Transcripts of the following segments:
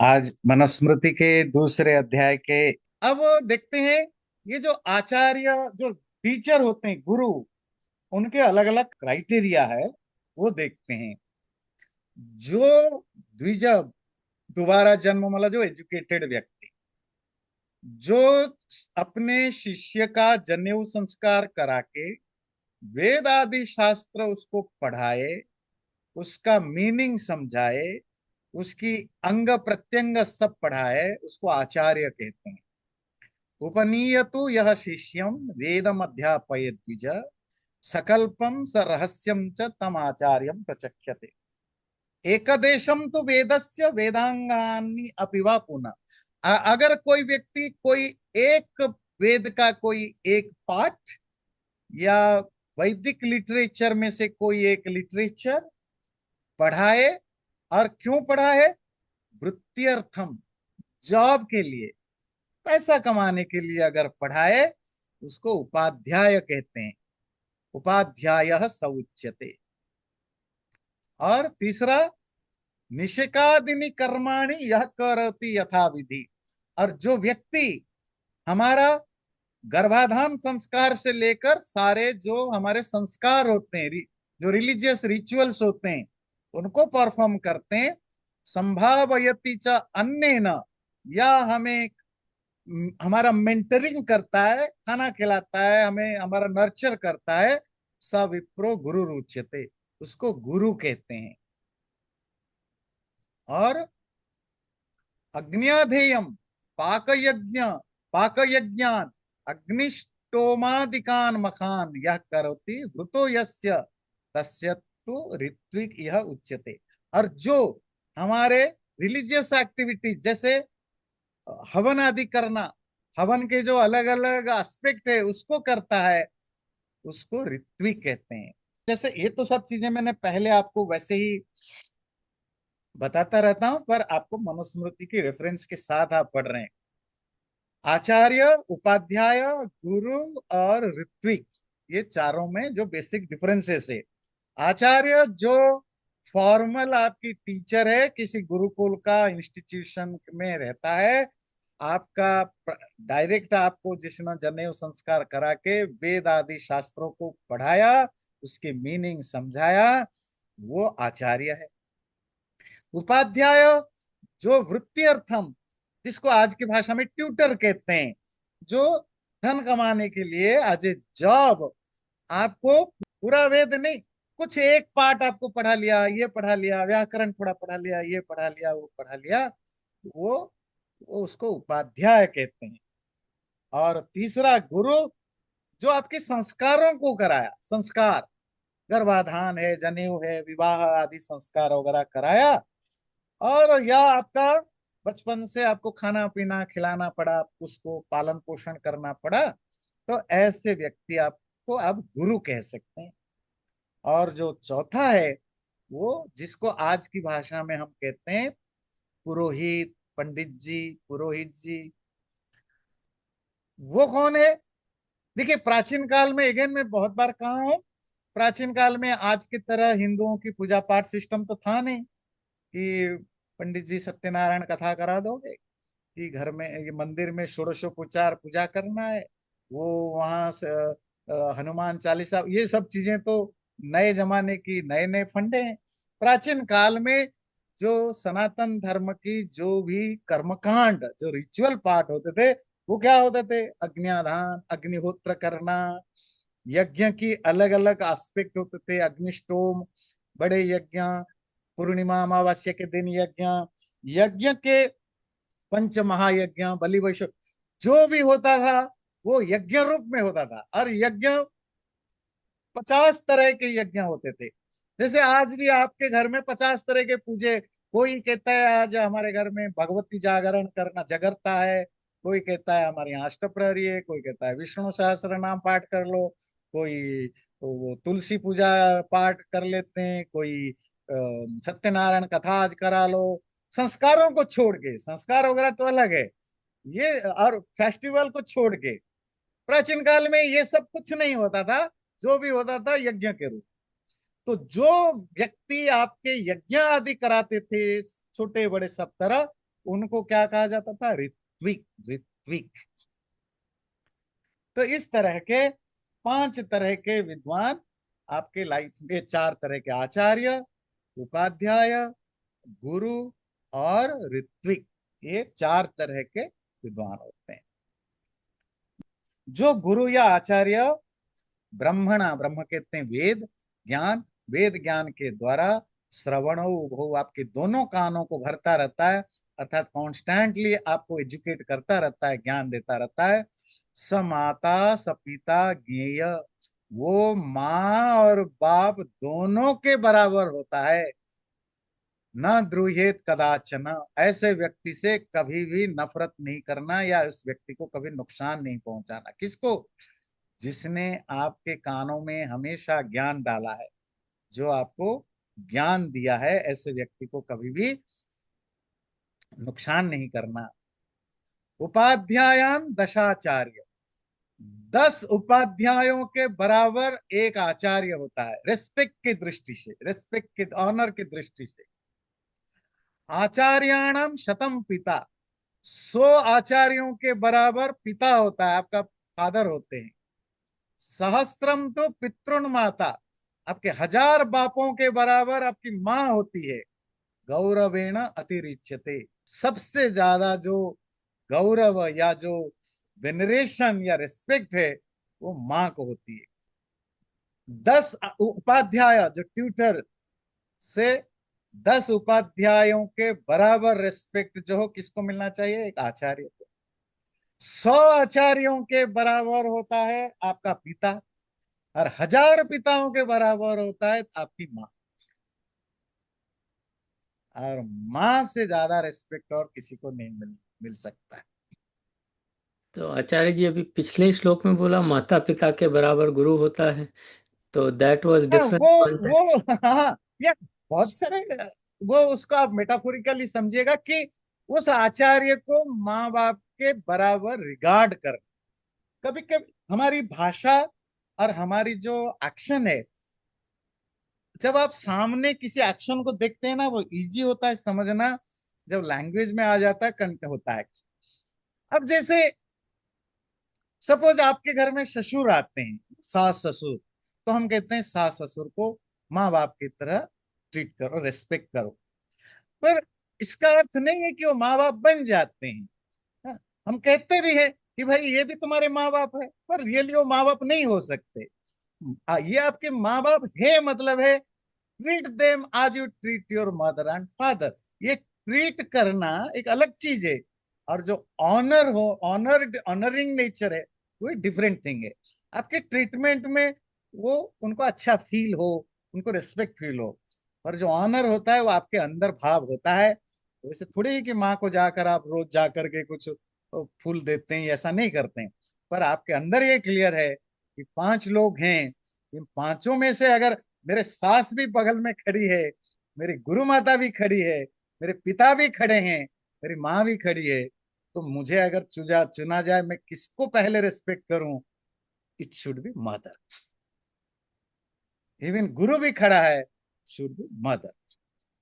आज मनुस्मृति के दूसरे अध्याय के अब देखते हैं। ये जो आचार्य, जो टीचर होते हैं, गुरु, उनके अलग अलग क्राइटेरिया है, वो देखते हैं। जो द्विज, दोबारा जन्म वाला जो एजुकेटेड व्यक्ति, जो अपने शिष्य का जनेऊ संस्कार करा के वेद आदि शास्त्र उसको पढ़ाए, उसका मीनिंग समझाए, उसकी अंग प्रत्यंग सब पढ़ाए, उसको आचार्य कहते हैं। उपनीयतु यह शिष्यम वेदम अध्यापयेत् द्विज, सकल्पम स रहस्यम च तम आचार्यम प्रचक्ष्यते। एकदेशम तो वेदस्य वेदांगानि अपि वा पुनः। अगर कोई व्यक्ति कोई एक वेद का कोई एक पाठ, या वैदिक लिटरेचर में से कोई एक लिटरेचर पढ़ाए, और क्यों पढ़ाए? वृत्त्यर्थम, जॉब के लिए, पैसा कमाने के लिए अगर पढ़ाए, उसको उपाध्याय कहते हैं। उपाध्याय स उच्यते। और तीसरा, निषेकादिनी कर्माणि यह करति यथा विधि। और जो व्यक्ति हमारा गर्भाधान संस्कार से लेकर सारे जो हमारे संस्कार होते हैं, जो रिलीजियस रिचुअल्स होते हैं, उनको परफॉर्म करते हैं। संभावयति च अन्येन, या हमें हमारा मेंटरिंग करता है, खाना खिलाता है, हमें हमारा नर्चर करता है, स विप्रो गुरु रुच्यते, उसको गुरु कहते हैं। और अग्न्याधेयम पाकयज्ञ, पाकयज्ञान अग्निष्टोमादिकान मखान यह करोति वृतो यस्य तस्य तु ऋत्विक यह उच्यते। और जो हमारे रिलीजियस एक्टिविटीज, जैसे हवन आदि करना, हवन के जो अलग अलग एस्पेक्ट है उसको करता है, उसको ऋत्विक कहते हैं। जैसे ये तो सब चीजें मैंने पहले आपको वैसे ही बताता रहता हूं, पर आपको मनुस्मृति की रेफरेंस के साथ आप पढ़ रहे हैं। आचार्य, उपाध्याय, गुरु और ऋत्विक, ये चारों में जो बेसिक डिफरेंसेस है। आचार्य जो फॉर्मल आपकी टीचर है, किसी गुरुकुल का इंस्टीट्यूशन में रहता है, आपका डायरेक्ट आपको जिसने जनेऊ संस्कार करा के वेद आदि शास्त्रों को पढ़ाया, उसकी मीनिंग समझाया, वो आचार्य है। उपाध्याय जो वृत्ति अर्थम, जिसको आज की भाषा में ट्यूटर कहते हैं, जो धन कमाने के लिए एज ए जॉब आपको पूरा वेद नहीं, कुछ एक पार्ट आपको पढ़ा लिया, ये पढ़ा लिया, व्याकरण थोड़ा पढ़ा लिया, ये पढ़ा लिया, वो पढ़ा लिया, वो उसको उपाध्याय कहते हैं। और तीसरा गुरु, जो आपके संस्कारों को कराया, संस्कार, गर्भाधान है, जनेऊ है, विवाह आदि संस्कार वगैरह कराया, और या आपका बचपन से आपको खाना पीना खिलाना पड़ा, उसको पालन पोषण करना पड़ा, तो ऐसे व्यक्ति आपको आप गुरु कह सकते हैं। और जो चौथा है, वो जिसको आज की भाषा में हम कहते हैं पुरोहित, पंडित जी, पुरोहित जी, वो कौन है? देखिए, प्राचीन काल में, अगेन मैं बहुत बार कहा हूं, प्राचीन काल में आज की तरह हिंदुओं की पूजा पाठ सिस्टम तो था नहीं कि पंडित जी सत्यनारायण कथा करा दोगे, कि घर में ये मंदिर में षोडशोपचार पूजा करना है, वो वहां से हनुमान चालीसा, ये सब चीजें तो नए जमाने की नए नए फंडे हैं। प्राचीन काल में जो सनातन धर्म की जो भी कर्मकांड, जो रिचुअल पार्ट होते थे, वो क्या होते थे? अग्न्याधान, अग्निहोत्र करना, यज्ञ की अलग अलग एस्पेक्ट होते थे, अग्निष्टोम, बड़े यज्ञ, पूर्णिमा अमावस्या के दिन यज्ञ, यज्ञ के पंच महायज्ञ, बलि वैश्व, जो भी होता था वो यज्ञ रूप में होता था। और यज्ञ 50 तरह के यज्ञ होते थे। जैसे आज भी आपके घर में 50 तरह के पूजे, कोई कहता है आज हमारे घर में भगवती जागरण करना जगरता है, कोई कहता है हमारे यहाँ अष्टप्रहरी है, कोई कहता है विष्णु सहस्त्र नाम पाठ कर लो, कोई वो तुलसी पूजा पाठ कर लेते हैं, कोई सत्यनारायण कथा आज करा लो। संस्कारों को छोड़ के, संस्कार वगैरह तो अलग है, ये और फेस्टिवल को छोड़ के प्राचीन काल में ये सब कुछ नहीं होता था। जो भी होता था यज्ञ के रूप। तो जो व्यक्ति आपके यज्ञ आदि कराते थे, छोटे बड़े सब तरह, उनको क्या कहा जाता था? ऋत्विक, ऋत्विक। तो इस तरह के 5 तरह के विद्वान आपके लाइफ में, 4 तरह के आचार्य, उपाध्याय, गुरु और ऋत्विक, ये 4 तरह के विद्वान होते हैं। जो गुरु या आचार्य ब्रह्मणा, ब्रह्म कहते हैं वेद ज्ञान, वेद ज्ञान के द्वारा श्रवणो उभौ, आपके दोनों कानों को भरता रहता है, अर्थात कॉन्स्टेंटली आपको एजुकेट करता रहता है, ज्ञान देता रहता है। स माता स पिता ज्ञेय, वो माँ और बाप दोनों के बराबर होता है। न द्रुहेत कदाचन, ऐसे व्यक्ति से कभी भी नफरत नहीं करना या उस व्यक्ति को कभी नुकसान नहीं पहुंचाना। किसको? जिसने आपके कानों में हमेशा ज्ञान डाला है, जो आपको ज्ञान दिया है, ऐसे व्यक्ति को कभी भी नुकसान नहीं करना। उपाध्यायान दशाचार्य, 10 उपाध्यायों के बराबर एक आचार्य होता है, रेस्पेक्ट की दृष्टि से, रेस्पेक्ट के ऑनर की दृष्टि से। आचार्याणाम शतम पिता, 100 आचार्यों के बराबर पिता होता है, आपका फादर होते हैं। सहस्त्रम तो पितृन माता, आपके 1000 बापों के बराबर आपकी माँ होती है। गौरवेण अतिरिच्यते, सबसे ज्यादा जो गौरव या जो वेनरेशन या रिस्पेक्ट है वो माँ को होती है। 10 उपाध्याय जो ट्यूटर से, 10 उपाध्यायों के बराबर रिस्पेक्ट जो हो किसको मिलना चाहिए? एक आचार्य को। 100 आचार्यों के बराबर होता है आपका पिता, और 1000 पिताओं के बराबर होता है आपकी माँ। और माँ से ज्यादा रिस्पेक्ट और किसी को नहीं मिल सकता है। तो आचार्य जी अभी पिछले श्लोक में बोला माता पिता के बराबर गुरु होता है, तो दैट वाज हाँ, डिफरेंट वो कॉन्टेक्स्ट। हाँ, या बहुत सारे, वो उसको आप मेटाफोरिकली समझिएगा कि उस आचार्य को माँ बाप के बराबर रिगार्ड कर। कभी कभी हमारी भाषा और हमारी जो एक्शन है, जब आप सामने किसी एक्शन को देखते हैं ना, वो इजी होता है समझना, जब लैंग्वेज में आ जाता है कंट होता है। अब जैसे सपोज आपके घर में ससुर आते हैं, सास ससुर, तो हम कहते हैं सास ससुर को माँ बाप की तरह ट्रीट करो, रेस्पेक्ट करो। पर इसका अर्थ नहीं है कि वो माँ बाप बन जाते हैं। हाँ, हम कहते भी हैं कि भाई ये भी तुम्हारे माँ बाप है, पर रियली वो माँ बाप नहीं हो सकते। ये आपके माँ बाप है, मतलब है ट्रीट देम आज you treat your mother and father. ये ट्रीट करना एक अलग चीज है, और जो ऑनर हो, ऑनरिंग नेचर है, वो डिफरेंट थिंग है। आपके ट्रीटमेंट में वो उनको अच्छा फील हो, उनको रिस्पेक्ट फील हो। और जो ऑनर होता है वो आपके अंदर भाव होता है। तो वैसे थोड़ी है कि माँ को जाकर आप रोज जा करके कुछ फूल देते हैं, ऐसा नहीं करते हैं। पर आपके अंदर ये क्लियर है कि 5 लोग हैं, इन पांचों में से अगर मेरे सास भी बगल में खड़ी है, मेरी गुरु माता भी खड़ी है, मेरे पिता भी खड़े हैं, मेरी माँ भी खड़ी है, तो मुझे अगर चुना चुना जाए मैं किसको पहले रिस्पेक्ट करूं? It should be mother. Even गुरु भी खड़ा है, शुड बी मदर।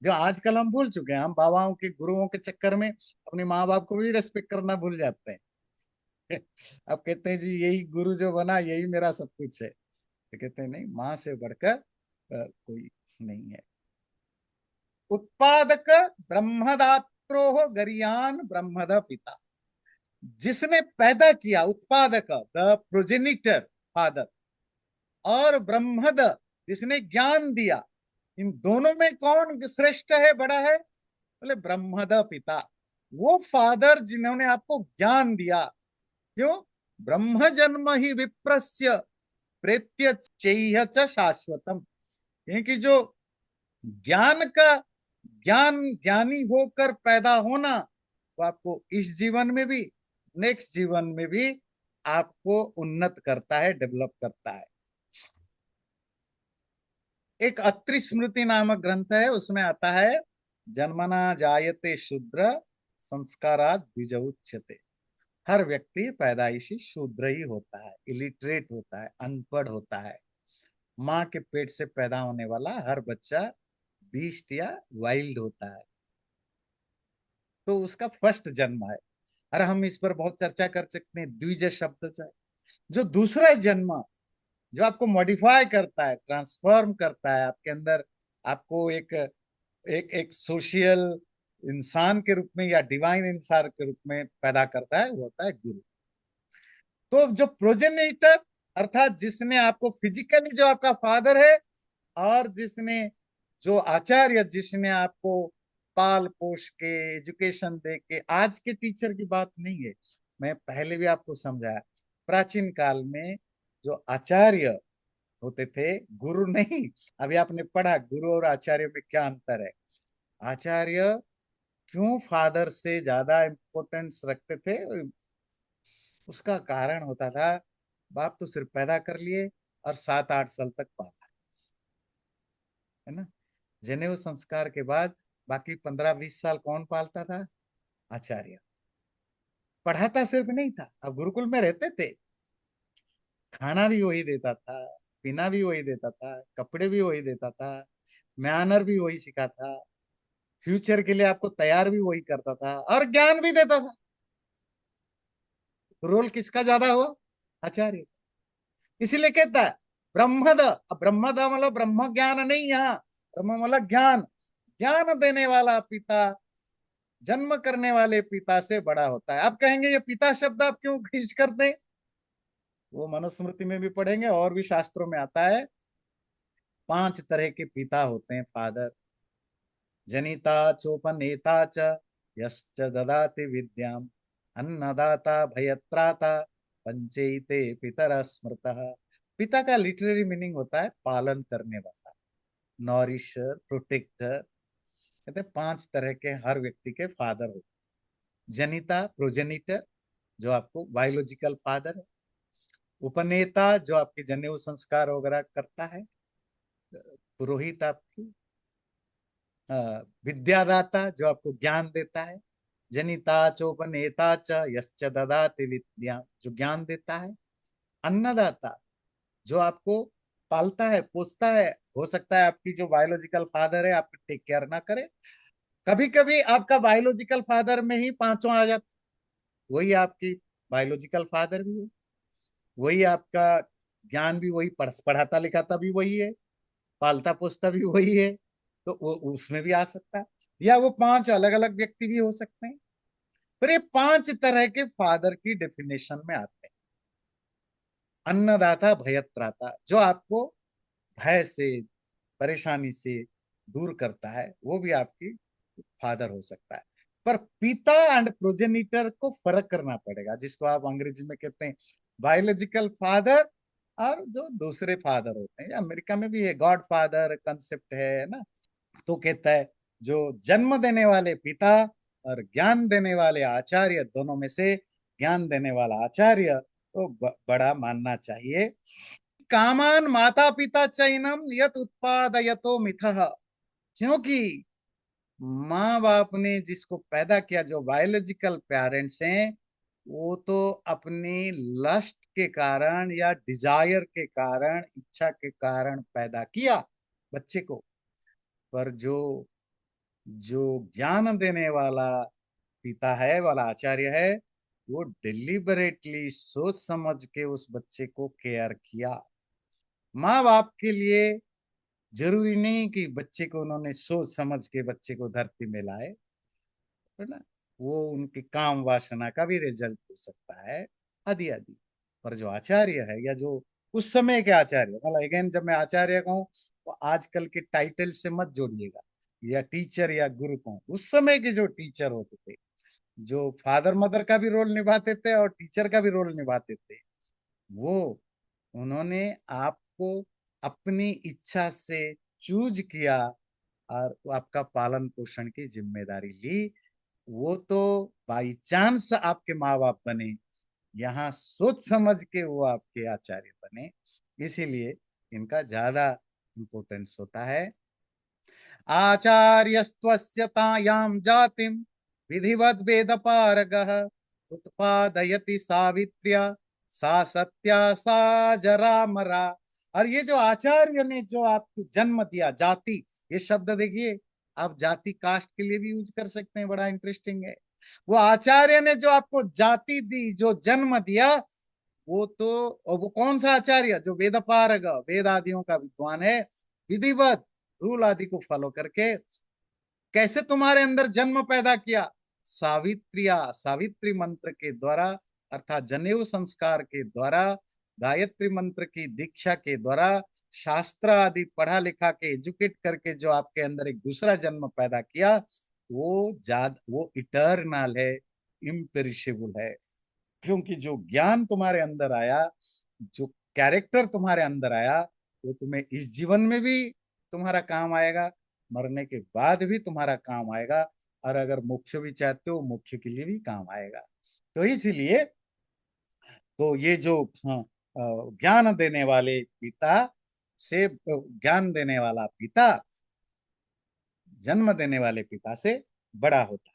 जो आजकल हम भूल चुके हैं, हम बाबाओं के गुरुओं के चक्कर में अपने माँ बाप को भी रेस्पेक्ट करना भूल जाते हैं। अब कहते हैं जी यही गुरु जो बना यही मेरा सब कुछ है। तो कहते हैं नहीं, माँ से बढ़कर कोई नहीं है। उत्पादक ब्रह्मदात्रो गरियान ब्रह्मद पिता, जिसने पैदा किया, उत्पादक द प्रोजेनिटर फादर, और ब्रह्मद जिसने ज्ञान दिया, इन दोनों में कौन श्रेष्ठ है, बड़ा है? बोले ब्रह्मद पिता, वो फादर जिन्होंने आपको ज्ञान दिया। क्यों? ब्रह्म जन्म ही विप्रस्य प्रेत्य चैह च शाश्वतम, क्योंकि जो ज्ञान का, ज्ञान ज्ञानी होकर पैदा होना, तो आपको इस जीवन में भी, नेक्स्ट जीवन में भी आपको उन्नत करता है, डेवलप करता है। एक अत्रि स्मृति नामक ग्रंथ है, उसमें आता है जन्मना जायते शूद्र संस्कारात द्विज। हर व्यक्ति पैदाइशी शूद्र ही होता है, इलिटरेट होता है, अनपढ़ होता है। माँ के पेट से पैदा होने वाला हर बच्चा बीस्ट या वाइल्ड होता है। तो उसका फर्स्ट जन्म है। और हम इस पर बहुत चर्चा कर सकते हैं, द्विज शब्द जो है, जो दूसरा जन्म, जो आपको मॉडिफाई करता है, ट्रांसफॉर्म करता है आपके अंदर, आपको एक एक एक सोशल इंसान के रूप में या डिवाइन इंसान के रूप में पैदा करता है, वो होता है गुरु। तो जो प्रोजेनेटर, अर्थात जिसने आपको फिजिकली, जो आपका फादर है, और जिसने, जो आचार्य, जिसने आपको पाल पोष के, एजुकेशन दे के, आज के टीचर की बात नहीं है, मैं पहले भी आपको समझाया, प्राचीन काल में जो आचार्य होते थे, गुरु नहीं। अभी आपने पढ़ा गुरु और आचार्य में क्या अंतर है। आचार्य क्यों फादर से ज्यादा इम्पोर्टेंस रखते थे, उसका कारण होता था, बाप तो सिर्फ पैदा कर लिए और 7-8 साल तक पाला, है ना। जनेऊ संस्कार के बाद बाकी 15-20 साल कौन पालता था? आचार्य। पढ़ाता सिर्फ नहीं था, अब गुरुकुल में रहते थे, खाना भी वही देता था, पीना भी वही देता था, कपड़े भी वही देता था, मैनर भी वही सिखाता, फ्यूचर के लिए आपको तैयार भी वही करता था, और ज्ञान भी देता था। रोल किसका ज्यादा हुआ? आचार्य। इसीलिए कहता है ब्रह्मद। अब ब्रह्मद मतलब ब्रह्म ज्ञान नहीं, यहाँ ब्रह्म मतलब ज्ञान। ज्ञान देने वाला पिता जन्म करने वाले पिता से बड़ा होता है। आप कहेंगे ये पिता शब्द आप क्यों खींच कर दें? वो मनुस्मृति में भी पढ़ेंगे और भी शास्त्रों में आता है, 5 तरह के पिता होते हैं, फादर। जनिता चोपनेता च यश्च ददाति विद्याम, अन्नदाता भयत्राता, पंचैते पितर स्मृतः। पिता का लिटरेरी मीनिंग होता है पालन करने वाला, नॉरिशर, प्रोटेक्टर। कहते हैं 5 तरह के हर व्यक्ति के फादर होते हैं। जनिता, प्रोजेनिटर, जो आपको बायोलॉजिकल फादर है। उपनेता, जो आपके जनेऊ संस्कार वगैरह करता है, पुरोहित आपकी। विद्यादाता, जो आपको ज्ञान देता है। जनिता चोपनेता च यश्च ददाति विद्या, जो ज्ञान देता है। अन्नदाता, जो आपको पालता है, पोसता है। हो सकता है आपकी जो बायोलॉजिकल फादर है आपकी टेक केयर ना करे, कभी कभी आपका बायोलॉजिकल फादर में ही पांचों आ जाते, वही आपकी बायोलॉजिकल फादर भी है, वही आपका ज्ञान भी वही, पढ़ाता लिखाता भी वही है, पालता पोसता भी वही है। तो वो उसमें भी आ सकता है, या वो 5 अलग अलग व्यक्ति भी हो सकते हैं। पर ये 5 तरह के फादर की डेफिनेशन में आते हैं। अन्नदाता भयत्राता, जो आपको भय से, परेशानी से दूर करता है, वो भी आपकी फादर हो सकता है। पर पिता एंड प्रोजेनिटर को फर्क करना पड़ेगा, जिसको आप अंग्रेजी में कहते हैं बायोलॉजिकल फादर, और जो दूसरे फादर होते हैं। अमेरिका में भी है गॉड फादर कंसेप्ट है ना। तो कहता है जो जन्म देने वाले पिता और ज्ञान देने वाले आचार्य, दोनों में से ज्ञान देने वाला आचार्य तो बड़ा मानना चाहिए। कामान माता पिता चैनम यत उत्पादयतो मिथः, क्योंकि माँ बाप ने जिसको पैदा किया, जो बायोलॉजिकल पेरेंट्स हैं, वो तो अपनी लस्ट के कारण या डिजायर के कारण, इच्छा के कारण पैदा किया बच्चे को। पर जो जो ज्ञान देने वाला पिता है, वाला आचार्य है, वो डिलिबरेटली सोच समझ के उस बच्चे को केयर किया। माँ बाप के लिए जरूरी नहीं कि बच्चे को उन्होंने सोच समझ के बच्चे को धरती में लाए, है ना। वो उनकी काम वासना का भी रिजल्ट हो सकता है, आदि आदि। पर जो आचार्य है, या जो उस समय के आचार्य, मतलब अगेन जब मैं आचार्य कहूँ तो आजकल के टाइटल से मत जोड़िएगा, या टीचर या गुरु कहूँ, उस समय के जो टीचर होते थे, जो फादर मदर का भी रोल निभाते थे और टीचर का भी रोल निभाते थे, वो, उन्होंने आपको अपनी इच्छा से चूज किया और आपका पालन पोषण की जिम्मेदारी ली। वो तो बाई चांस आपके माँ बाप बने, यहाँ सोच समझ के वो आपके आचार्य बने, इसीलिए इनका ज्यादा इम्पोर्टेंस होता है। आचार्यस्त्वस्य तायां जातिम विधिवत वेद पारगः उत्पादयति सावित्र्या सा सत्या सा जरामरा। और ये जो आचार्य ने जो आपको जन्म दिया, जाति, ये शब्द देखिए, आप जाति कास्ट के लिए भी यूज कर सकते हैं, बड़ा इंटरेस्टिंग है। वो आचार्य ने जो आपको जाति दी, जो जन्म दिया, वो तो, और वो कौन सा आचार्य? जो वेद पारग, वेद आदियों का विद्वान है, विधिवत रूल आदि को फॉलो करके कैसे तुम्हारे अंदर जन्म पैदा किया? सावित्रिया, सावित्री मंत्र के द्वारा, अर्थात जनेऊ संस्कार के द्वारा, गायत्री मंत्र की दीक्षा के द्वारा, शास्त्र आदि पढ़ा लिखा के एजुकेट करके जो आपके अंदर एक दूसरा जन्म पैदा किया, वो इटर्नल है, इम्पेरिशेबल है। क्योंकि जो ज्ञान तुम्हारे अंदर आया, जो कैरेक्टर तुम्हारे अंदर आया, वो तुम्हें इस जीवन में भी तुम्हारा काम आएगा, मरने के बाद भी तुम्हारा काम आएगा, और अगर मोक्ष भी चाहते हो, मोक्ष के लिए भी काम आएगा। तो इसीलिए तो ये जो, हाँ, ज्ञान देने वाले पिता से, ज्ञान देने वाला पिता जन्म देने वाले पिता से बड़ा होता है।